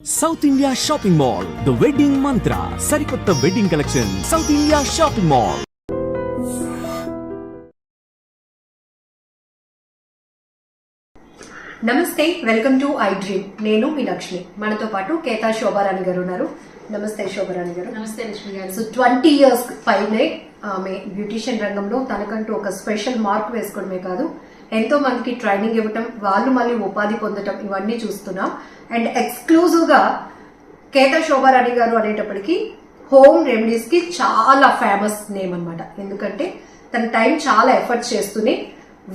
South India Shopping Mall, The Wedding Mantra, Sarikotta Wedding Collection, South India Shopping Mall. నమస్తే, welcome to I dream. నేను మీ లక్ష్మి. మనతో పాటు కేతా శోభారాణి గారు ఉన్నారు. నమస్తే శోభారాణి గారు. నమస్తే లక్ష్మి గారు. సో 20 years పైనే ఆమె బ్యూటిషియన్ రంగంలో తనకంటూ ఒక స్పెషల్ మార్క్ వేసుకోవడమే కాదు, ఎంతో మందికి ట్రైనింగ్ ఇవ్వటం, వాళ్ళు మళ్ళీ ఉపాధి పొందటం, ఇవన్నీ చూస్తున్నాం. అండ్ ఎక్స్క్లూజివ్ గా కేతా శోభారాణి గారు అనేటప్పటికి హోమ్ రెమెడీస్ కి చాలా ఫేమస్ నేమ్ అన్నమాట. ఎందుకంటే తన టైం చాలా ఎఫర్ట్స్ చేస్తూనే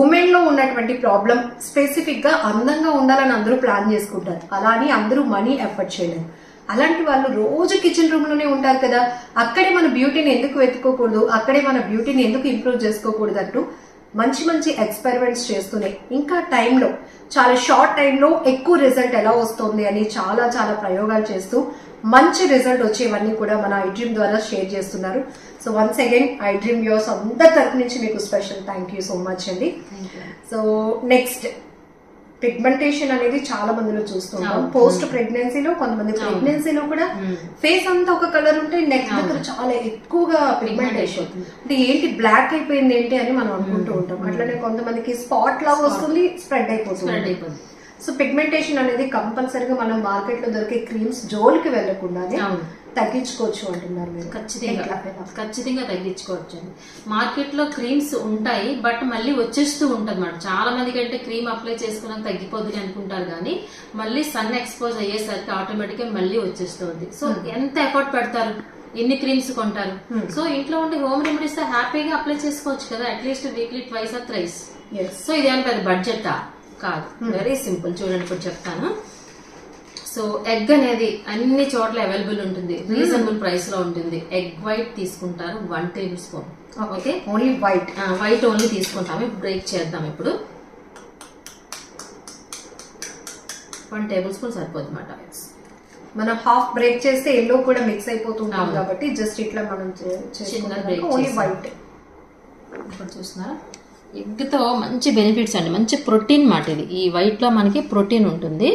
ఉమెన్ లో ఉన్నటువంటి ప్రాబ్లం స్పెసిఫిక్ గా అందంగా ఉండాలని అందరూ ప్లాన్ చేసుకుంటారు. అలా అని అందరూ మనీ ఎఫర్ట్ చేయలేరు. అలాంటి వాళ్ళు రోజు కిచెన్ రూమ్ లోనే ఉంటారు కదా, అక్కడే మన బ్యూటీని ఎందుకు వెతుక్కోకూడదు, అక్కడే మన బ్యూటీని ఎందుకు ఇంప్రూవ్ చేసుకోకూడదు అంటూ మంచి మంచి ఎక్స్పెరిమెంట్స్ చేస్తూనే ఇంకా టైంలో చాలా షార్ట్ టైంలో ఎక్కువ రిజల్ట్ ఎలా వస్తుంది అని చాలా చాలా ప్రయోగాలు చేస్తూ మంచి రిజల్ట్ వచ్చేవన్నీ కూడా మన ఐ డ్రీమ్ ద్వారా షేర్ చేస్తున్నారు. So once again I dream yours అందరి తరఫు నుంచి మీకు special thank you so much అండి. సో నెక్స్ట్, పిగ్మెంటేషన్ అనేది చాలా మందిలో చూస్తుంటాం. పోస్ట్ ప్రెగ్నెన్సీలో, కొంతమంది ప్రెగ్నెన్సీలో కూడా ఫేస్ అంతా ఒక కలర్ ఉంటే నెక్ దగ్గర చాలా ఎక్కువగా పిగ్మెంటేషన్, అంటే ఏంటి బ్లాక్ అయిపోయింది ఏంటి అని మనం అనుకుంటూ ఉంటాం. అట్లనే కొంతమందికి స్పాట్ లాగా వస్తుంది, స్ప్రెడ్ అయిపోతుంది. సో పిగ్మెంటేషన్ అనేది కంపల్సరీగా మనం మార్కెట్ లో దొరికే క్రీమ్స్ జోలికి వెళ్లకుండానే తగ్గించుకోవచ్చు అంటున్నారు మీరు. ఖచ్చితంగా తగ్గించుకోవచ్చు అండి. మార్కెట్ లో క్రీమ్స్ ఉంటాయి, బట్ మళ్ళీ వచ్చేస్తూ ఉంటుంది మాట. చాలా మందికి అంటే క్రీమ్ అప్లై చేసుకున్నాక తగ్గిపోద్ది అనుకుంటారు, కానీ మళ్ళీ సన్ ఎక్స్పోజ్ అయ్యేసరికి ఆటోమేటిక్ గా మళ్ళీ వచ్చేస్తుంది. సో ఎంత ఎఫర్ట్ పెడతారు, ఎన్ని క్రీమ్స్ కొంటారు. సో ఇంట్లో ఉండే హోమ్ రెమెడీస్ తో హ్యాపీగా అప్లై చేసుకోవచ్చు కదా, at least weekly twice or thrice. So ఇదేమైనా పెద్ద బడ్జెటా కాదు, వెరీ సింపుల్. చూడండి ఇప్పుడు చెప్తాను. సో ఎగ్ అనేది అన్ని చోట్ల అవైలబుల్ ఉంటుంది, రీజనబుల్ ప్రైస్ లో ఉంటుంది. ఎగ్ వైట్ తీసుకుంటారు 1 tablespoon. Okay, only white white only తీసుకుంటాము. బ్రేక్ చేద్దాం. ఇప్పుడు 1 tablespoon సరిపోతుంది అన్నమాట. మనం హాఫ్ బ్రేక్ చేస్తే ఎల్లో కూడా మిక్స్ అయిపోతుంటాం కాబట్టి జస్ట్ ఇట్లా మనం చిన్న బ్రేక్ ఓన్లీ వైట్. ఇప్పుడు చూస్తున్నారా, ఎగ్ తో మంచి బెనిఫిట్స్ అండి, మంచి ప్రోటీన్ మాట ఇది. ఈ వైట్ లో మనకి ప్రోటీన్ ఉంటుంది.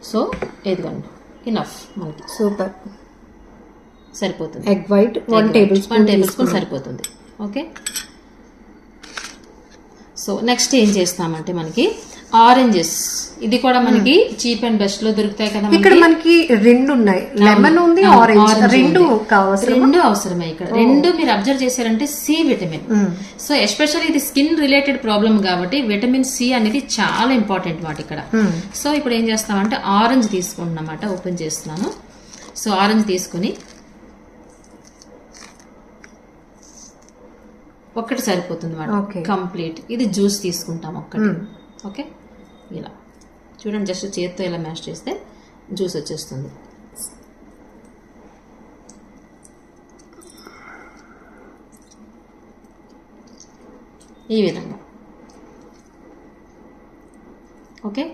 సో ఎదిగండి, ఇనఫ్ మనకి, సూపర్, సరిపోతుంది. ఎగ్ వైట్ 1 tablespoon సరిపోతుంది. ఓకే, సో నెక్స్ట్ ఏం చేస్తామంటే మనకి ఆరెంజెస్, ఇది కూడా మనకి చీప్ అండ్ బెస్ట్ లో దొరుకుతాయి కదా. ఇక్కడ మనకి రెండు ఉన్నాయి, లెమన్ ఉంది, ఆరెంజ్, రెండు అవసరమే. ఇక్కడ రెండు మీరు అబ్జర్వ్ చేశారంటే సి విటమిన్. సో ఎస్పెషల్లీ ఇది స్కిన్ రిలేటెడ్ ప్రాబ్లం కాబట్టి విటమిన్ సి అనేది చాలా ఇంపార్టెంట్ మాట ఇక్కడ. సో ఇప్పుడు ఏం చేస్తామంటే ఆరెంజ్ తీసుకుంటున్నమాట, ఓపెన్ చేస్తున్నాను. సో ఆరెంజ్ తీసుకుని ఒక్కటి సరిపోతుంది మాట, కంప్లీట్. ఇది జ్యూస్ తీసుకుంటాం ఒక్కటి. ఓకే, ఇలా చూడండి, జస్ట్ చేత్తో ఇలా మ్యాష్ చేస్తే జ్యూస్ వచ్చేస్తుంది. ఈ విధంగా. ఓకే,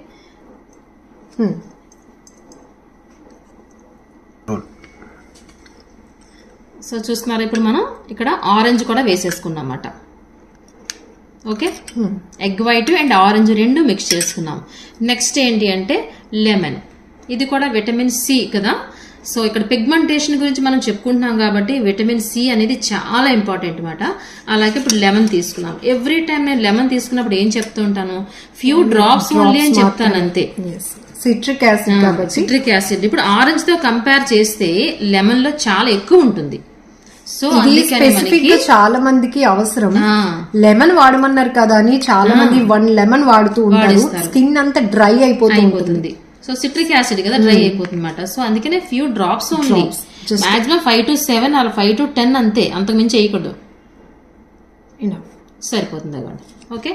సో చూస్తున్నారు, ఇప్పుడు మనం ఇక్కడ ఆరెంజ్ కూడా వేసేసుకున్నాం అన్నమాట. Okay, egg white and orange రెండు మిక్స్ చేసుకున్నాం. నెక్స్ట్ ఏంటి అంటే లెమన్, ఇది కూడా విటమిన్ సి కదా. సో ఇక్కడ పిగ్మెంటేషన్ గురించి మనం చెప్పుకుంటున్నాం కాబట్టి విటమిన్ సి అనేది చాలా ఇంపార్టెంట్ అనమాట. అలాగే ఇప్పుడు లెమన్ తీసుకున్నాం. ఎవ్రీ టైం నేను లెమన్ తీసుకున్నప్పుడు ఏం చెప్తూ ఉంటాను, ఫ్యూ డ్రాప్స్ ఓన్లీ అని చెప్తాను అంతే. సిట్రిక్ యాసిడ్ కాబట్టి, సిట్రిక్ యాసిడ్ ఇప్పుడు ఆరెంజ్ తో కంపేర్ చేస్తే లెమన్ లో చాలా ఎక్కువ ఉంటుంది. సో స్పెసిఫిక్ గా చాలా మందికి అవసరం. లెమన్ వాడమన్నారు కదా అని చాలా మంది 1 lemon వాడుతూ ఉంటారు, స్కిన్ అంతా డ్రై అయిపోతుంది. సో సిట్రిక్ యాసిడ్ కదా, డ్రై అయిపోతుంది అనమాట. సో అందుకనే few drops only, maximum 5 to 7 or 5 to 10 అంతే, అంతకు మించి వేయకూడదు, సరిపోతుంది. ఓకే,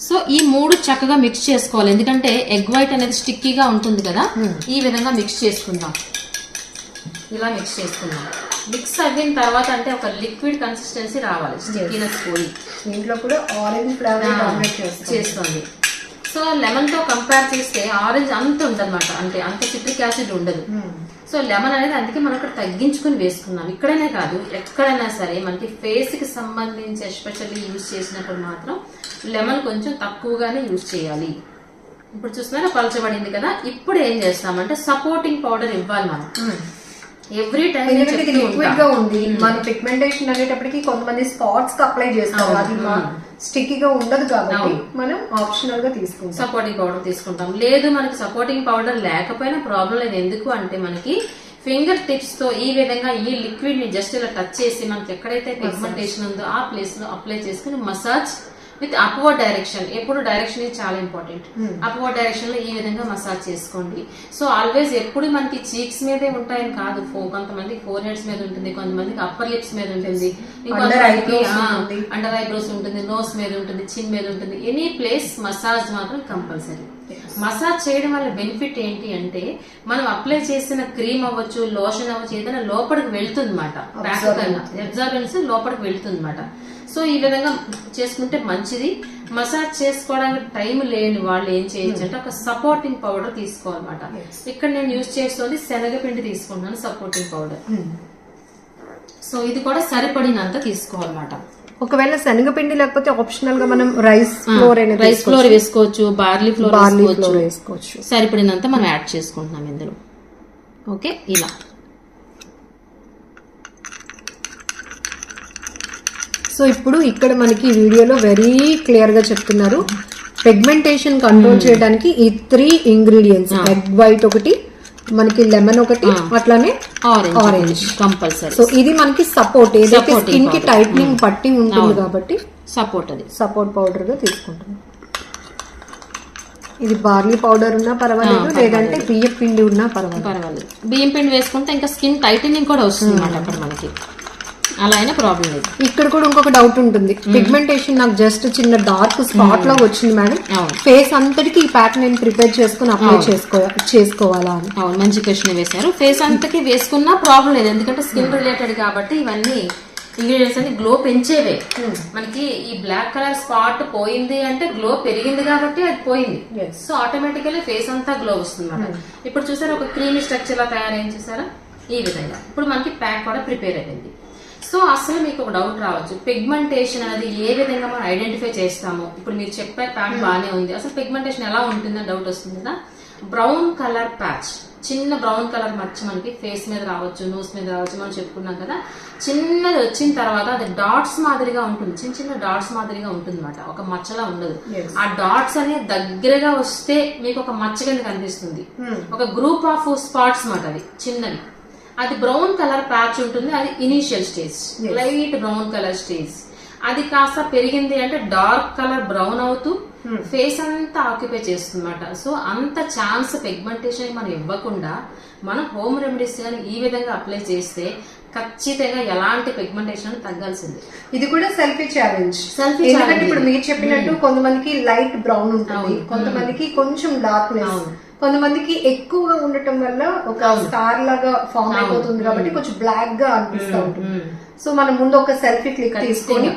సో ఈ మూడు చక్కగా మిక్స్ చేసుకోవాలి, ఎందుకంటే ఎగ్ వైట్ అనేది స్టిక్కీగా ఉంటుంది కదా. ఈ విధంగా మిక్స్ చేసుకుందాం, ఇలా మిక్స్ చేసుకుందాం. మిక్స్ అయిన తర్వాత అంటే ఒక లిక్విడ్ కన్సిస్టెన్సీ రావాలి, స్టిక్కీనెస్ పోయి. దీంట్లో కూడా ఆరెంజ్ ఫ్లేవర్ చేస్తుంది. సో లెమన్ తో కంపేర్ చేస్తే ఆరెంజ్ అంత ఉండదన్నమాట, అంటే అంత సిట్రిక్ యాసిడ్ ఉండదు. సో లెమన్ అనేది అందుకే మనం ఇక్కడ తగ్గించుకుని వేసుకున్నాం. ఇక్కడనే కాదు, ఎక్కడైనా సరే మనకి ఫేస్ కి సంబంధించి ఎస్పెషల్లీ యూజ్ చేసినప్పుడు మాత్రం లెమన్ కొంచెం తక్కువగానే యూజ్ చేయాలి. ఇప్పుడు చూస్తున్నారా పలచబడింది కదా. ఇప్పుడు ఏం చేస్తామంటే సపోర్టింగ్ పౌడర్ ఇవ్వాలి మనం ఎవ్రీ టైం. ఎందుకంటే ఇది లిక్విడ్ గా ఉంది, మన పిగ్మెంటేషన్ అనేటప్పటికి కొంతమంది స్పాట్స్ కి అప్లై చేస్తారు, అది స్టిక్కీగా ఉండదు కాబట్టి మనం ఆప్షనల్ గా తీసుకుంటాం, సపోర్టింగ్ పౌడర్ తీసుకుంటాం. లేదు మనకి సపోర్టింగ్ పౌడర్ లేకపోయినా ప్రాబ్లం లేదు. ఎందుకు అంటే మనకి ఫింగర్ టిప్స్ తో ఈ విధంగా ఈ లిక్విడ్ ని జస్ట్ ఇలా టచ్ చేసి మనకి ఎక్కడైతే పిగ్మెంటేషన్ ఉందో ఆ ప్లేస్ లో అప్లై చేసుకుని మసాజ్ విత్ అప్వర్డ్ డైరెక్షన్. ఎప్పుడు డైరెక్షన్ ఇది చాలా ఇంపార్టెంట్. అప్వర్డ్ డైరెక్షన్ లో ఈ విధంగా మసాజ్ చేసుకోండి. సో ఆల్వేస్ ఎప్పుడు మనకి చీక్స్ మీదే ఉంటాయని కాదు, కొంతమందికి ఫోర్ హెడ్స్ మీద ఉంటుంది, కొంతమందికి అప్పర్ లిప్స్ మీద ఉంటుంది, ఇంకొంతమందికి అండర్ ఐబ్రోస్ ఉంటుంది, నోస్ మీద ఉంటుంది, చిన్ మీద ఉంటుంది. ఎనీ ప్లేస్ మసాజ్ మాత్రం కంపల్సరీ. మసాజ్ చేయడం వల్ల బెనిఫిట్ ఏంటి అంటే మనం అప్లై చేసిన క్రీమ్ అవ్వచ్చు, లోషన్ అవ్వచ్చు, ఏదైనా లోపలికి వెళ్తుంది అనమాట. బ్యాక్ కన్నా అబ్జార్బెన్స్ లోపలికి వెళ్తుంది అనమాట. సో ఈ విధంగా చేసుకుంటే మంచిది. మసాజ్ చేసుకోవడానికి టైం లేని వాళ్ళు ఏం చేయొచ్చు అంటే ఒక సపోర్టింగ్ పౌడర్ తీసుకోవాలన్నమాట. ఇక్కడ నేను యూజ్ చేస్తుంది శనగపిండి తీసుకుంటున్నాను సపోర్టింగ్ పౌడర్. సో ఇది కూడా సరిపడినంత తీసుకోవాలన్నమాట. ఒకవేళ శనగపిండి లేకపోతే ఆప్షనల్ గా మనం రైస్ ఫ్లోర్ వేసుకోవచ్చు, బార్లీ ఫ్లోర్ వేసుకోవచ్చు. సరిపడినంత మనం యాడ్ చేసుకుంటున్నాం ఇందులో. ఓకే, ఇలా సో ఇప్పుడు ఇక్కడ మనకి వీడియోలో వెరీ క్లియర్ గా చెప్తున్నారు పిగ్మెంటేషన్ కంట్రోల్ చేయడానికి ఈ 3 ఇంగ్రీడియంట్స్, ఎగ్ వైట్ ఒకటి, మనకి లెమన్ ఒకటి, అట్లానే ఆరెంజ్ కంపల్సరీ. సో ఇది మనకి సపోర్ట్, ఏదైతే స్కిన్ కి టైట్నింగ్ పట్టి ఉంటుంది కాబట్టి సపోర్ట్ పౌడర్ గా తీసుకుంటున్నాం. ఇది బార్లీ పౌడర్ ఉన్నా పర్వాలేదు, లేదంటే బియ్యం పిండి ఉన్నా పర్వాలేదు. బియ్యం పిండి వేసుకుంటే ఇంకా స్కిన్ టైటనింగ్ కూడా వస్తుంది అన్నమాట మనకి. అలా అయినా ప్రాబ్లం లేదు. ఇక్కడ కూడా ఇంకొక డౌట్ ఉంటుంది, పిగ్మెంటేషన్ నాకు జస్ట్ చిన్న డార్క్ స్పాట్ లాగా వచ్చింది మేడం, ఫేస్ అంతటికి ఈ ప్యాక్ నేను ప్రిపేర్ చేసుకుని అప్లై చేసుకోవాలా అని. అవును, మంచి క్వశ్చన్ వేశారు. ఫేస్ అంతకి వేసుకున్నా ప్రాబ్లం లేదు, ఎందుకంటే స్కిన్ రిలేటెడ్ కాబట్టి ఇవన్నీ ఇంగ్రీడియంట్స్ అన్ని గ్లో పెంచేవే. మనకి ఈ బ్లాక్ కలర్ స్పాట్ పోయింది అంటే గ్లో పెరిగింది కాబట్టి అది పోయింది. సో ఆటోమేటికల్లీ ఫేస్ అంతా గ్లో వస్తుంది. ఇప్పుడు చూసారా ఒక క్రీమీ స్ట్రక్చర్ లా తయారైంది చూసారా ఈ విధంగా. ఇప్పుడు మనకి ప్యాక్ కూడా ప్రిపేర్ అయిపోయింది. సో అసలు మీకు ఒక డౌట్ రావచ్చు, పిగ్మెంటేషన్ అనేది ఏ విధంగా మనం ఐడెంటిఫై చేస్తాము. ఇప్పుడు మీరు చెప్పారు ప్యాక్ బాగానే ఉంది, అసలు పిగ్మెంటేషన్ ఎలా ఉంటుందని డౌట్ వస్తుంది కదా. బ్రౌన్ కలర్ ప్యాచ్, చిన్న బ్రౌన్ కలర్ మచ్చ మనకి ఫేస్ మీద రావచ్చు, నోస్ మీద రావచ్చు, మనం చెప్పుకున్నాం కదా. చిన్నది వచ్చిన తర్వాత అది డాట్స్ మాదిరిగా ఉంటుంది, చిన్న చిన్న డాట్స్ మాదిరిగా ఉంటుంది అనమాట, ఒక మచ్చలా ఉండదు. ఆ డాట్స్ అనేది దగ్గరగా వస్తే మీకు ఒక మచ్చ కింద కనిపిస్తుంది, ఒక గ్రూప్ ఆఫ్ స్పాట్స్ మాట, అవి చిన్నవి. అది బ్రౌన్ కలర్ ప్యాచ్ ఉంటుంది, అది initial stage, light brown colour stage. అది కాస్త పెరిగింది అంటే డార్క్ కలర్ బ్రౌన్ అవుతూ ఫేస్ అంతా ఆక్యుపై చేస్తుందన్నమాట. సో అంత ఛాన్స్ పిగ్మెంటేషన్ మనం ఇవ్వకుండా మనం హోమ్ రెమెడీస్ కానీ ఈ విధంగా అప్లై చేస్తే ఖచ్చితంగా ఎలాంటి పిగ్మెంటేషన్ తగ్గాల్సింది. ఇది కూడా సెల్ఫీ ఛాలెంజ్. ఎందుకంటే ఇప్పుడు మీరు చెప్పినట్టు కొంతమందికి లైట్ బ్రౌన్ ఉంటుంది, కొంతమందికి కొంచెం డార్క్నెస్, కొంతమందికి ఎక్కువగా ఉండటం వల్ల ఒక స్టార్ లాగా ఫామ్ అయిపోతుంది కాబట్టి కొంచెం బ్లాక్ గా అనిపిస్తూ ఉంటుంది. సో మనం ముందు ఒక సెల్ఫీ క్లిక్ తీసుకొని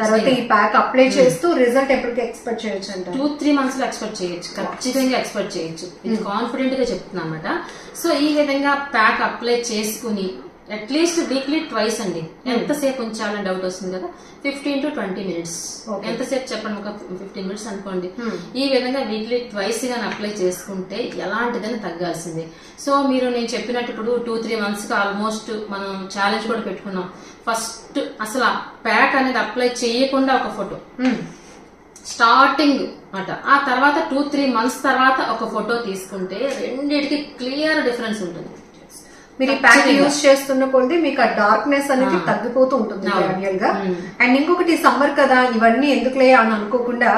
తర్వాత ఈ ప్యాక్ అప్లై చేస్తూ రిజల్ట్ ఎప్పటికీ ఎక్స్పెక్ట్ చేయొచ్చు అంటే 2-3 months లో ఎక్స్పెక్ట్ చేయొచ్చు, ఖచ్చితంగా ఎక్స్పెక్ట్ చేయొచ్చు. ఇది కాన్ఫిడెంట్ గా చెప్తున్నా అన్నమాట. సో ఈ విధంగా ప్యాక్ అప్లై చేసుకుని అట్లీస్ట్ వీక్లీ ట్వైస్ అండి. ఎంతసేపు ఉంచాలని డౌట్ వస్తుంది కదా, 15 to 20 minutes. ఎంతసేపు చెప్పండి, ఒక 15 minutes అనుకోండి. ఈ విధంగా వీక్లీ ట్వైస్ గాని అప్లై చేసుకుంటే ఎలాంటిదని తగ్గాల్సిందే. సో మీరు నేను చెప్పినట్టు ఇప్పుడు 2-3 months కి ఆల్మోస్ట్ మనం ఛాలెంజ్ కూడా పెట్టుకున్నాం. ఫస్ట్ అసలు ఆ ప్యాక్ అనేది అప్లై చేయకుండా ఒక ఫోటో స్టార్టింగ్ అట, ఆ తర్వాత 2-3 months తర్వాత ఒక ఫోటో తీసుకుంటే రెండింటికి క్లియర్ డిఫరెన్స్ ఉంటుంది. మీరు ఈ ప్యాక్ యూజ్ చేస్తున్న కొద్ది మీకు ఆ డార్క్నెస్ అనేది తగ్గిపోతూ ఉంటుంది గ్రాడ్యువల్ గా. అండ్ ఇంకొకటి సమ్మర్ కదా ఇవన్నీ ఎందుకులే అని అనుకోకుండా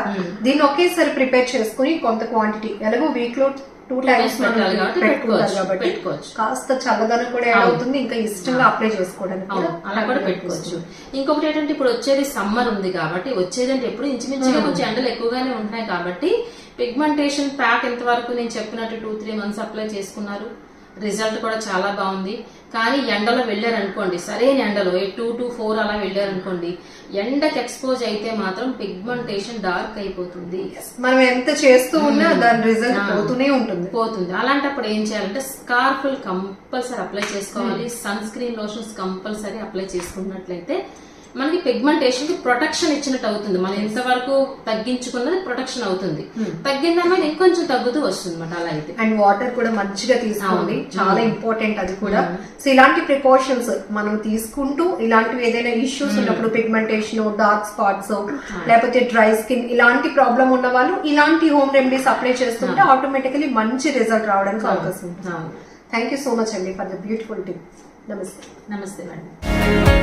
దీన్ని ఒకేసారి ప్రిపేర్ చేసుకుని కొంత క్వాంటిటీ ఎలాగో వీక్ లో 2 times పెట్టుకుంటారు కాబట్టి కాస్త చల్లదనం కూడా యాడ్ అవుతుంది, ఇంకా ఇష్టంగా అప్లై చేసుకోవడానికి అలా కూడా పెట్టుకోవచ్చు. ఇంకొకటి ఏంటంటే ఇప్పుడు వచ్చేది సమ్మర్ ఉంది కాబట్టి, వచ్చేదంటే ఎప్పుడు ఇంచుమించుగా కొంచెం ఎండలు ఎక్కువగానే ఉంటాయి కాబట్టి పిగ్మెంటేషన్ ప్యాక్ ఎంతవరకు నేను చెప్పినట్టు 2-3 months అప్లై చేసుకున్నారు, రిజల్ట్ కూడా చాలా బాగుంది. కానీ ఎండలో వెళ్ళారనుకోండి, సరైన ఎండలో 2 to 4 అలా వెళ్ళారనుకోండి, ఎండకి ఎక్స్పోజ్ అయితే మాత్రం పిగ్మెంటేషన్ డార్క్ అయిపోతుంది. మనం ఎంత చేస్తూ ఉన్నా దాని రిజల్ట్ పోతుంది. అలాంటప్పుడు ఏం చేయాలంటే స్కార్ఫుల్ కంపల్సరీ అప్లై చేసుకోవాలి, sun screen lotions compulsory apply చేసుకున్నట్లయితే మనకి పిగ్మెంటేషన్ కి ప్రొటెక్షన్ ఇచ్చినట్టు అవుతుంది. మనం ఎంతవరకు తగ్గించుకున్నది ప్రొటెక్షన్ అవుతుంది. తగ్గిన తర్వాత ఇంకొంచెం తగ్గుతూ వస్తుంది అన్నమాట. అలా అయితే అండ్ వాటర్ కూడా మంచిగా తీసుకోండి, చాలా ఇంపార్టెంట్ అది కూడా. సో ఇలాంటి ప్రికాషన్స్ మనం తీసుకుంటూ ఇలాంటివి ఏదైనా ఇష్యూస్ ఉన్నప్పుడు పిగ్మెంటేషన్, డార్క్ స్పాట్స్, లేకపోతే డ్రై స్కిన్ ఇలాంటి ప్రాబ్లం ఉన్న వాళ్ళు ఇలాంటి హోమ్ రెమెడీస్ అప్లై చేస్తుంటే ఆటోమేటికలీ మంచి రిజల్ట్ రావడానికి అవకాశం ఉంటుంది. థ్యాంక్ యూ సో మచ్ అండి ఫర్ ద బ్యూటిఫుల్ టిప్. నమస్తే. నమస్తే మేడం.